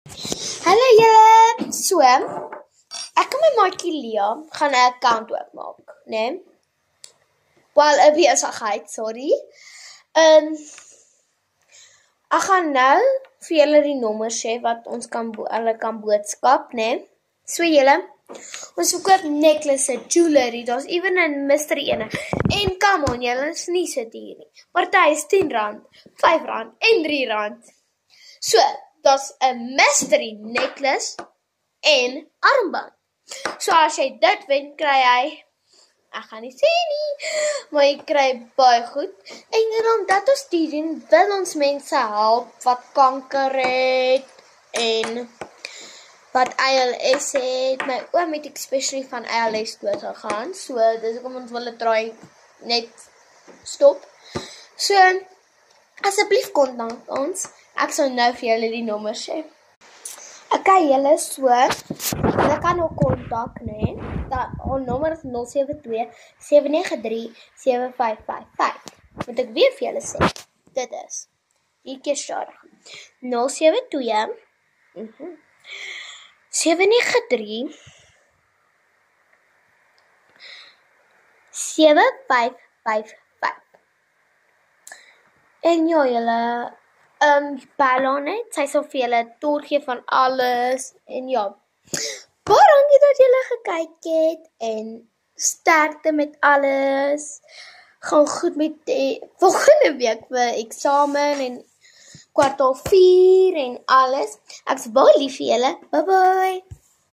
Hallo julle, so, ek en my maatjie Lia gaan 'n account oopmaak, né? Wel, 'n besigheid, sorry. Ek gaan nou vir julle die nommers sê wat ons hulle kan boodskap, né? So julle, ons verkoop necklace, jewelry, daar's even 'n mystery ene. En come on, julle is nie so duur nie. Party is R10, R5 en R3. So, daar's 'n mystery necklace en armband. So as jy dit wen, kry jy, ek gaan nie sê nie, maar jy kry baie goed. En omdat ons dit doen, wil ons mense help wat kanker het en wat ALS het. My oom het especially van ALS dood gegaan, so dis hoekom ons wil dit draai net stop. So, asseblief kontak ons. Ek sal nou vir julle die nommer sê. Okay, julle so, julle kan ook kontak, né? Ons nommer is 072-793-7555. Moet ek weer vir julle sê, dit is, die keer stadig, 072 793 7555. En ja, julle, bel net, sy sal vir julle toer gee van alles, en ja, baie dankie dat julle gekyk het, en sterkte met alles, gaan goed met die volgende week vir eksamen, en kwartaal 4, en alles, ek is baie lief vir julle, bye bye.